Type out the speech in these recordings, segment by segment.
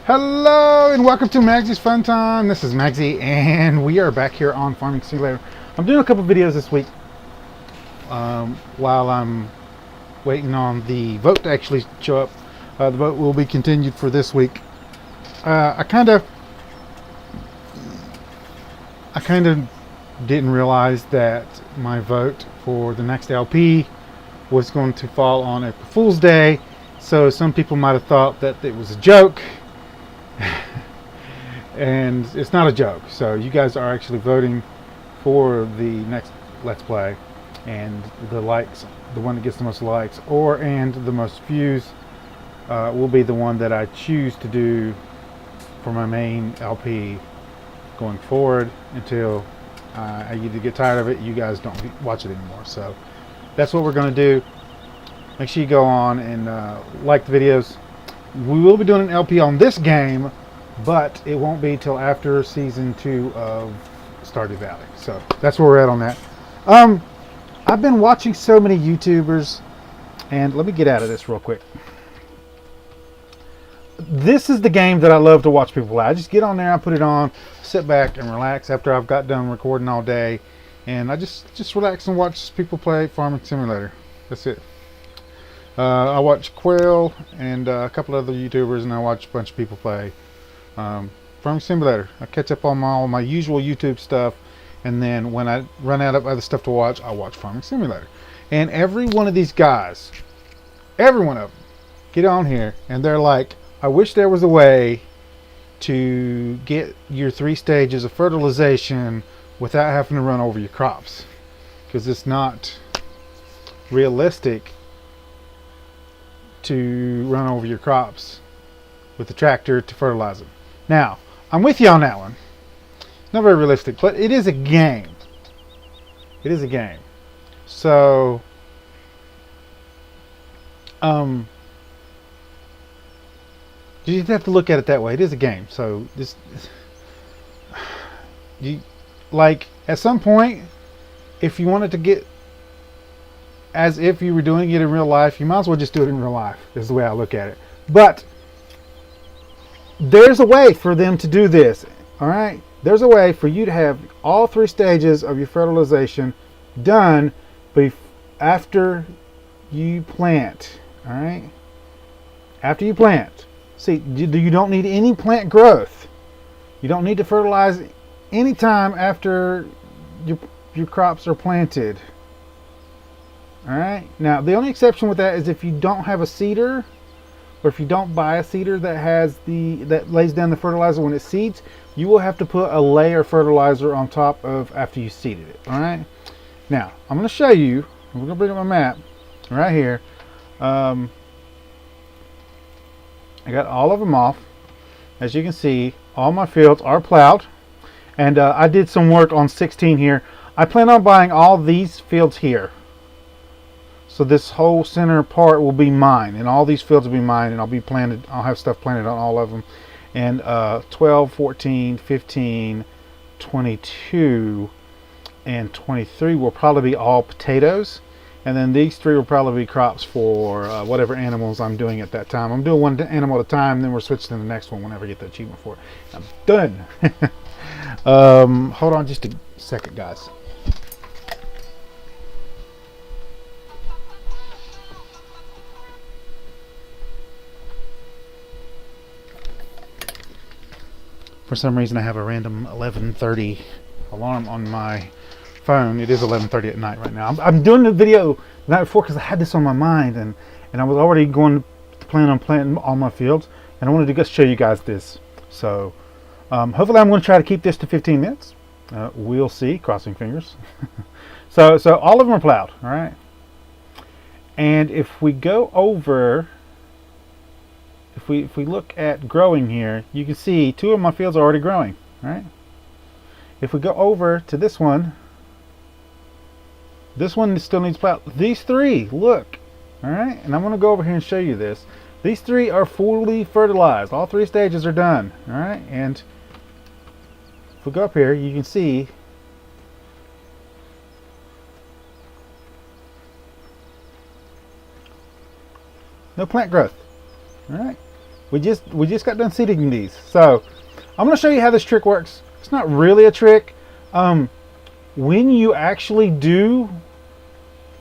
Hello and welcome to Maggie's Fun Time. This is Magzie and we are back here on Farming Simulator. I'm doing a couple videos this week while I'm waiting on the vote to actually show up. The vote will be continued for this week. I kind of didn't realize that my vote for the next LP was going to fall on April Fool's Day, so some people might have thought that it was a joke. And it's not a joke. So you guys are actually voting for the next Let's Play, and the one that gets the most likes and the most views will be the one that I choose to do for my main LP going forward until I either get tired of it, you guys don't watch it anymore. So that's what we're going to do. Make sure you go on and like the videos. We will be doing an LP on this game, but it won't be till after season 2 of Stardew Valley. So that's where we're at on that. I've been watching so many YouTubers, and let me get out of this real quick. This is the game that I love to watch people play. I just get on there, I put it on, sit back and relax after I've got done recording all day, and I just relax and watch people play Farming Simulator. That's it. I watch Quail and a couple other YouTubers, and I watch a bunch of people play Farming Simulator. I catch up on all my usual YouTube stuff, and then when I run out of other stuff to watch, I watch Farming Simulator. And every one of these guys, every one of them, get on here and they're like, I wish there was a way to get your 3 stages of fertilization without having to run over your crops, because it's not realistic to run over your crops with the tractor to fertilize them. Now, I'm with you on that one. It's not very realistic, but it is a game. It is a game. So, you just have to look at it that way. It is a game. So, at some point, if you wanted to get as if you were doing it in real life, you might as well just do it in real life, is the way I look at it. But there's a way for them to do this. All right, there's a way for you to have all 3 stages of your fertilization done after you plant. All right, after you plant. See, you don't need any plant growth. You don't need to fertilize any time after your crops are planted. All right, now the only exception with that is if you don't have a seeder, or if you don't buy a seeder that lays down the fertilizer when it seeds, you will have to put a layer of fertilizer on top of after you seeded it. All right, now I'm going to show you. I'm going to bring up my map right here. I got all of them off. As you can see, all my fields are plowed, and I did some work on 16 here. I plan on buying all these fields here. So this whole center part will be mine, and all these fields will be mine, and I'll have stuff planted on all of them. And 12, 14, 15, 22, and 23 will probably be all potatoes. And then these 3 will probably be crops for whatever animals I'm doing at that time. I'm doing one animal at a time, then we're switching to the next one whenever I get the achievement for it. I'm done. Hold on just a second, guys. For some reason I have a random 11:30 alarm on my phone. It is 11:30 at night right now. I'm doing the video the night before because I had this on my mind, and I was already going to plan on planting all my fields, and I wanted to just show you guys this. So hopefully I'm going to try to keep this to 15 minutes. We'll see, crossing fingers. so all of them are plowed, all right? And if we go over, if we look at growing here, you can see 2 of my fields are already growing. All right. If we go over to this one still needs plow. These 3, look. All right. And I'm going to go over here and show you this. These 3 are fully fertilized. All 3 stages are done. All right. And if we go up here, you can see no plant growth. All right. we just got done seeding these. So I'm going to show you how this trick works. It's not really a trick. When you actually do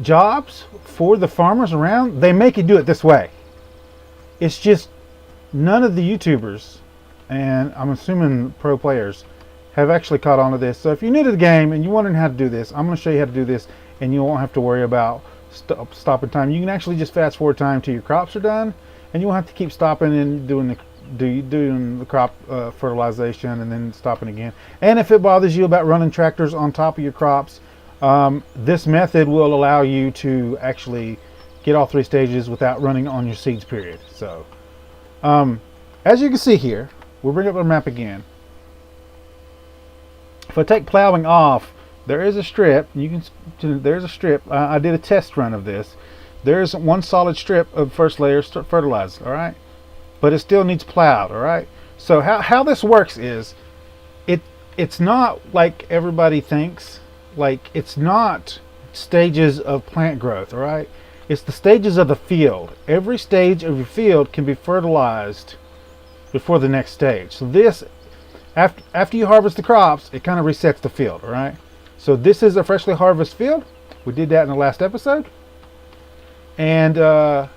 jobs for the farmers around, they make you do it this way. It's just none of the YouTubers, and I'm assuming pro players, have actually caught on to this. So if you're new to the game and you're wondering how to do this, I'm going to show you how to do this, and you won't have to worry about stopping time. You can actually just fast forward time till your crops are done, and you won't have to keep stopping and doing the crop fertilization and then stopping again. And if it bothers you about running tractors on top of your crops, this method will allow you to actually get all 3 stages without running on your seeds period. So as you can see here, we'll bring up our map again. If I take plowing off, there is a strip. There's a strip. I did a test run of this. There's one solid strip of first layer fertilizer, all right? But it still needs plowed, all right? So how this works is, it's not like everybody thinks. Like, it's not stages of plant growth, all right? It's the stages of the field. Every stage of your field can be fertilized before the next stage. So this, after you harvest the crops, it kind of resets the field, all right? So this is a freshly harvested field. We did that in the last episode. And I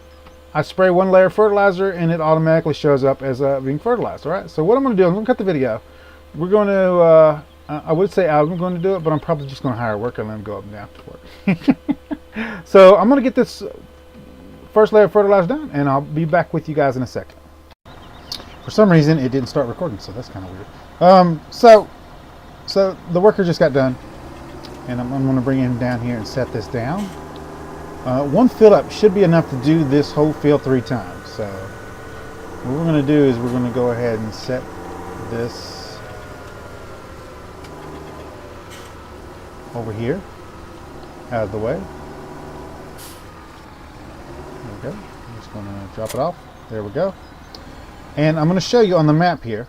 spray 1 layer of fertilizer, and it automatically shows up as being fertilized, all right? So what I'm going to do, I'm going to cut the video. We're going to, I would say I'm going to do it, but I'm probably just going to hire a worker and let him go up and down to work. So I'm going to get this first layer of fertilizer done, and I'll be back with you guys in a second. For some reason, it didn't start recording, so that's kind of weird. So the worker just got done, and I'm going to bring him down here and set this down. 1 fill up should be enough to do this whole field 3 times. So what we're going to do is we're going to go ahead and set this over here out of the way. There we go. I'm just going to drop it off. There we go. And I'm going to show you on the map here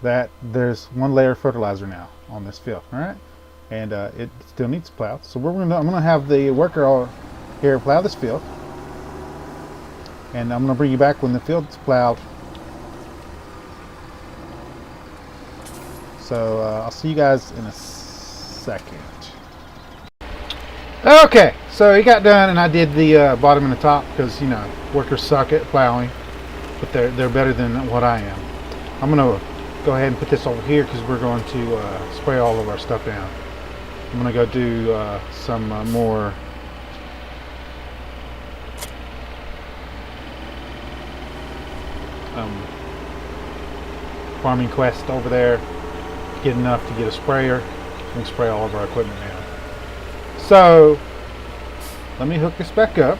that there's 1 layer of fertilizer now on this field, all right? And it still needs plowed. So I'm going to have the worker here plow this field. And I'm going to bring you back when the field's plowed. So I'll see you guys in a second. Okay, so he got done, and I did the bottom and the top because, you know, workers suck at plowing, but they're better than what I am. I'm going to go ahead and put this over here because we're going to spray all of our stuff down. I'm going to go do some more farming quest over there. Get enough to get a sprayer. We can spray all of our equipment now. So let me hook this back up.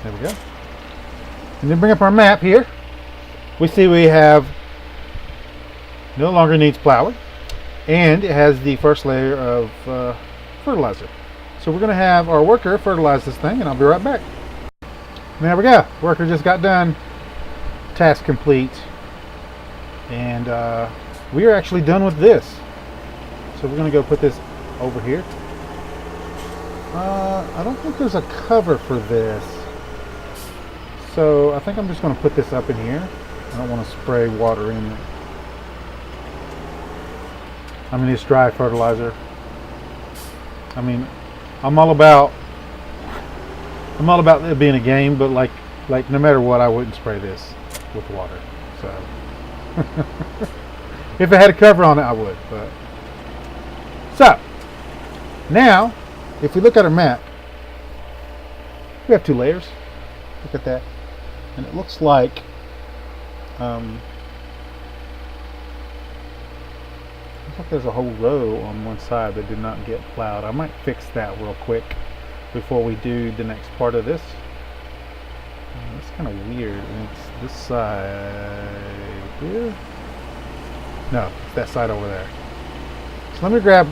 There we go. And then bring up our map here. We see we have no longer needs plowing, and it has the first layer of fertilizer. So we're going to have our worker fertilize this thing, and I'll be right back. And there we go. Worker just got done. Task complete. And we are actually done with this. So we're going to go put this over here. I don't think there's a cover for this. So I think I'm just going to put this up in here. I don't want to spray water in it. I mean, it's dry fertilizer. I mean, I'm all about it being a game, but like no matter what, I wouldn't spray this with water. So if it had a cover on it, I would. But so now, if we look at our map, we have 2 layers. Look at that. And it looks like there's a whole row on one side that did not get plowed. I might fix that real quick before we do the next part of this. It's kind of weird. It's this side here. No, it's that side over there. So let me grab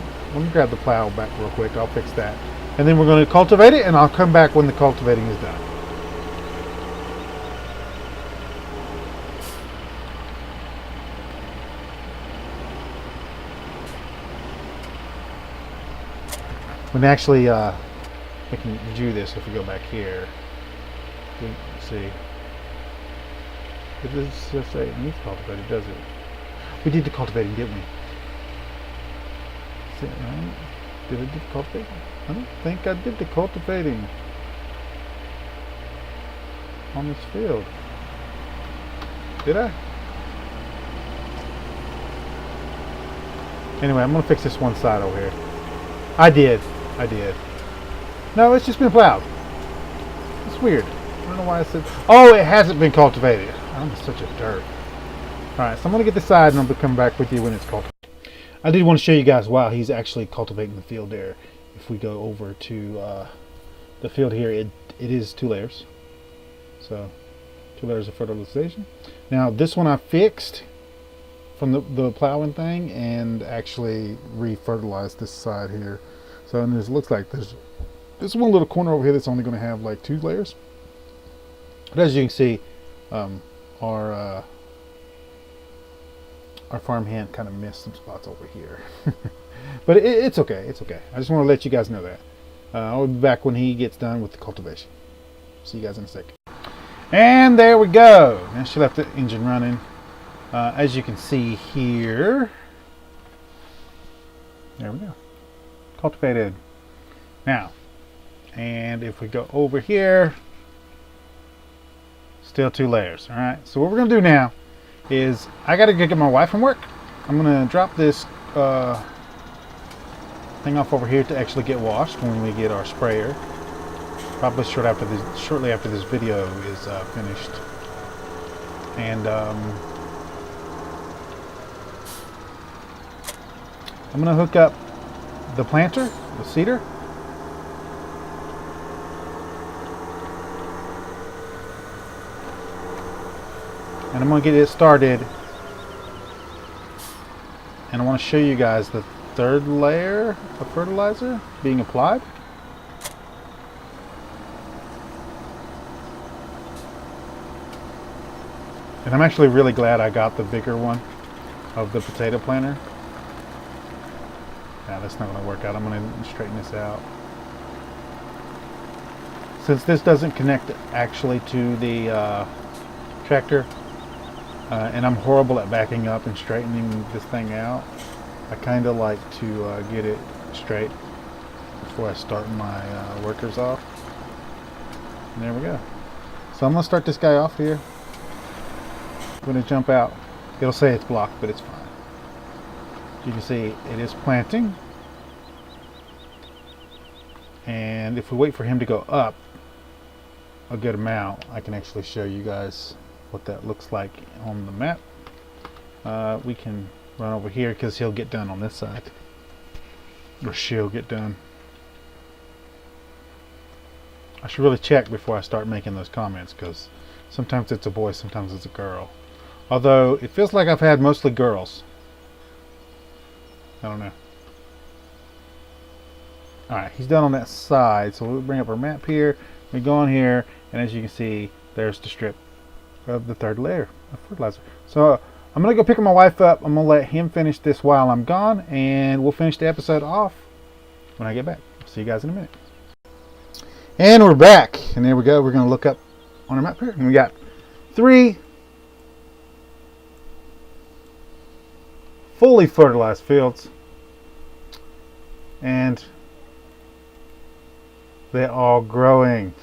the plow back real quick. I'll fix that, and then we're going to cultivate it, and I'll come back when the cultivating is done. When actually, we can do this if we go back here. Let's see. It does just say it needs cultivated, does it? We did the cultivating, didn't we? Is it right? Did I do the cultivating? I don't think I did the cultivating on this field. Did I? Anyway, I'm going to fix this one side over here. I did. No, it's just been plowed. It's weird. I don't know why I said... Oh, it hasn't been cultivated. I'm such a dirt. Alright, so I'm going to get this side and I'll come back with you when it's cultivated. I did want to show you guys while he's actually cultivating the field there. If we go over to the field here, it is 2 layers. So, 2 layers of fertilization. Now, this one I fixed from the plowing thing and actually re-fertilized this side here. So, and this looks like there's one little corner over here that's only going to have like 2 layers. But as you can see, our farmhand kind of missed some spots over here. But it's okay. It's okay. I just want to let you guys know that. I'll be back when he gets done with the cultivation. See you guys in a second. And there we go. Now she left the engine running. As you can see here. There we go. Cultivated. Now, and if we go over here, still 2 layers. All right. So what we're gonna do now is I gotta go get my wife from work. I'm gonna drop this thing off over here to actually get washed when we get our sprayer. Probably shortly after this video is finished. And I'm gonna hook up the planter, the seeder. And I'm going to get it started, and I want to show you guys the 3rd layer of fertilizer being applied. And I'm actually really glad I got the bigger one of the potato planter. Now that's not going to work out. I'm going to straighten this out. Since this doesn't connect actually to the tractor, and I'm horrible at backing up and straightening this thing out, I kind of like to get it straight before I start my workers off. And there we go. So I'm going to start this guy off here. I'm going to jump out. It'll say it's blocked, but it's fine. As you can see, it is planting. And if we wait for him to go up a good amount, I can actually show you guys what that looks like on the map. We can run over here because he'll get done on this side, or she'll get done. I should really check before I start making those comments, because sometimes it's a boy, sometimes it's a girl. Although it feels like I've had mostly girls. I don't know. Alright, he's done on that side, so we'll bring up our map here. We go on here, and as you can see, there's the strip of the 3rd layer of fertilizer. So I'm going to go pick my wife up. I'm going to let him finish this while I'm gone, and we'll finish the episode off when I get back. See you guys in a minute. And we're back, and there we go. We're going to look up on our map here, and we got 3 fully fertilized fields, and they're all growing.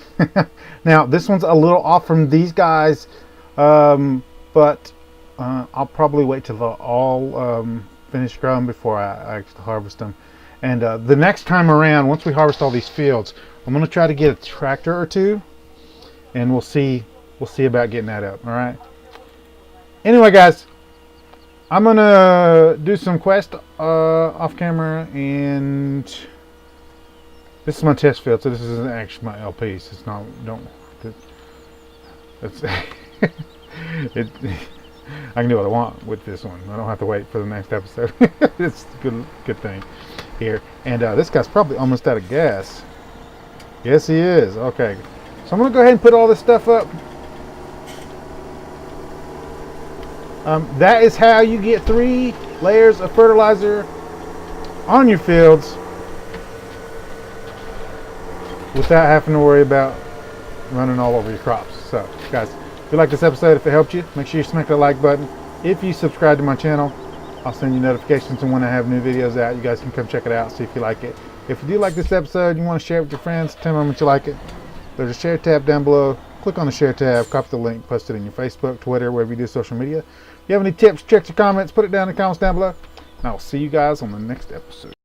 Now this one's a little off from these guys, but I'll probably wait till they're all finished growing before I actually harvest them. And the next time around, once we harvest all these fields, I'm going to try to get a tractor or 2, and we'll see about getting that up. All right. Anyway, guys, I'm going to do some quest off camera, and this is my test field, so this isn't actually my LPs. It's not. It's it. I can do what I want with this one. I don't have to wait for the next episode. It's a good thing here. And this guy's probably almost out of gas. Yes, he is. Okay, so I'm gonna go ahead and put all this stuff up. That is how you get 3 layers of fertilizer on your fields without having to worry about running all over your crops. So guys, if you like this episode, if it helped you, make sure you smack that like button. If you subscribe to my channel, I'll send you notifications when I have new videos out. You guys can come check it out, see if you like it. If you do like this episode, you want to share it with your friends, tell them how much you like it. There's a share tab down below. Click on the share tab, copy the link, post it in your Facebook, Twitter, wherever you do social media. If you have any tips, tricks, or comments, put it down in the comments down below. And I'll see you guys on the next episode.